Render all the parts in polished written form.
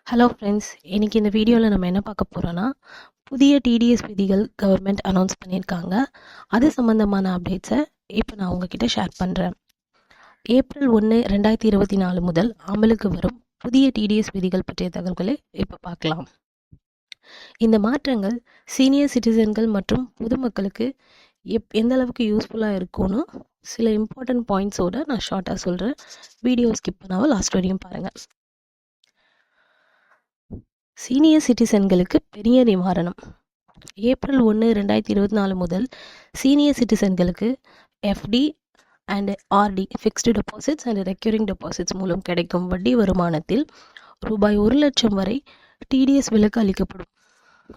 Hello friends, இன்றைக்கி இந்த வீடியோவில் நம்ம என்ன பார்க்க போகிறோன்னா, புதிய டிடிஎஸ் விதிகள் கவர்மெண்ட் அனௌன்ஸ் பண்ணியிருக்காங்க. அது சம்மந்தமான அப்டேட்ஸை இப்போ நான் உங்ககிட்ட ஷேர் பண்ணுறேன். ஏப்ரல் 1, 2024 முதல் அமலுக்கு வரும் புதிய டிடிஎஸ் விதிகள் பற்றிய தகவல்களை இப்போ பார்க்கலாம். இந்த மாற்றங்கள் சீனியர் சிட்டிசன்கள் மற்றும் பொதுமக்களுக்கு எந்த அளவுக்கு யூஸ்ஃபுல்லாக இருக்கும்னு சில இம்பார்ட்டன்ட் பாயிண்ட்ஸோடு நான் ஷார்ட்டாக சொல்கிறேன். வீடியோ ஸ்கிப் பண்ணாமல் லாஸ்ட் வரையும் பாருங்கள். சீனியர் சிட்டிசன்களுக்கு பெரிய நிவாரணம். ஏப்ரல் 1, 2024 முதல் சீனியர் சிட்டிசன்களுக்கு FD and RD fixed deposits and recurring deposits மூலம் கிடைக்கும் வட்டி வருமானத்தில் ரூபாய் 1,00,000 வரை டிடிஎஸ் விலக்கு அளிக்கப்படும்.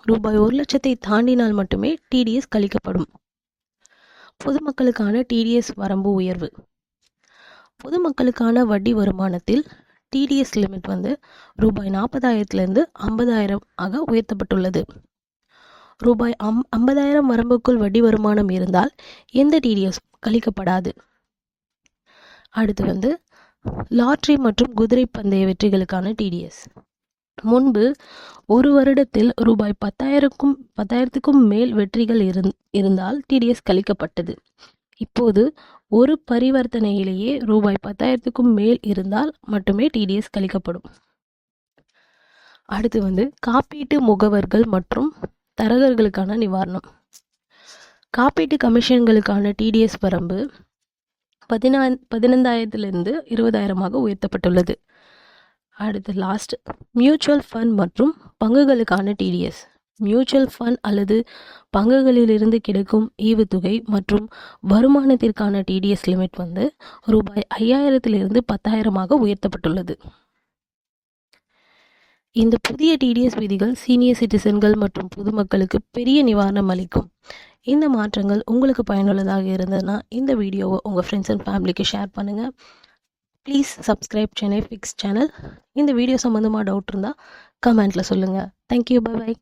ரூபாய் 1,00,000 தாண்டினால் மட்டுமே டிடிஎஸ் கழிக்கப்படும். பொதுமக்களுக்கான டிடிஎஸ் வரம்பு உயர்வு. பொதுமக்களுக்கான வட்டி வருமானத்தில் டிடிஎஸ் லிமிட் ரூபாய் 40,000 50,000 ஆக உயர்த்தப்பட்டுள்ளது. ரூபாய் 50,000 வரம்புக்குள் வட்டி வருமானம் இருந்தால் எந்த டிடிஎஸ் கழிக்கப்படாது. அடுத்து லாட்ரி மற்றும் குதிரை பந்தய வெற்றிகளுக்கான டிடிஎஸ். முன்பு ஒரு வருடத்தில் ரூபாய் 10,000க்கும் மேல் வெற்றிகள் இருந்தால் டிடிஎஸ் கழிக்கப்பட்டது. இப்போது ஒரு பரிவர்த்தனையிலேயே ரூபாய் 10,000க்கும் மேல் இருந்தால் மட்டுமே டிடிஎஸ் கழிக்கப்படும். அடுத்து காப்பீட்டு முகவர்கள் மற்றும் தரகர்களுக்கான நிவாரணம். காப்பீட்டு கமிஷன்களுக்கான டிடிஎஸ் வரம்பு 15,000 20,000 உயர்த்தப்பட்டுள்ளது. அடுத்து லாஸ்ட் மியூச்சுவல் ஃபண்ட் மற்றும் பங்குகளுக்கான டிடிஎஸ். மியூச்சுவல் ஃபண்ட் அல்லது பங்குகளிலிருந்து கிடைக்கும் ஈவுத்தொகை மற்றும் வருமானத்திற்கான டிடிஎஸ் லிமிட் ரூபாய் 5,000 10,000 உயர்த்தப்பட்டுள்ளது. இந்த புதிய டிடிஎஸ் விதிகள் சீனியர் சிட்டிசன்கள் மற்றும் பொதுமக்களுக்கு பெரிய நிவாரணம் அளிக்கும். இந்த மாற்றங்கள் உங்களுக்கு பயனுள்ளதாக இருந்ததுன்னா இந்த வீடியோவை உங்கள் ஃப்ரெண்ட்ஸ் அண்ட் ஃபேமிலிக்கு ஷேர் பண்ணுங்கள். Please subscribe Chennai fix channel. இந்த வீடியோ சம்மந்தமாக டவுட் இருந்தால் கமெண்ட்டில் சொல்லுங்கள். Thank you, by.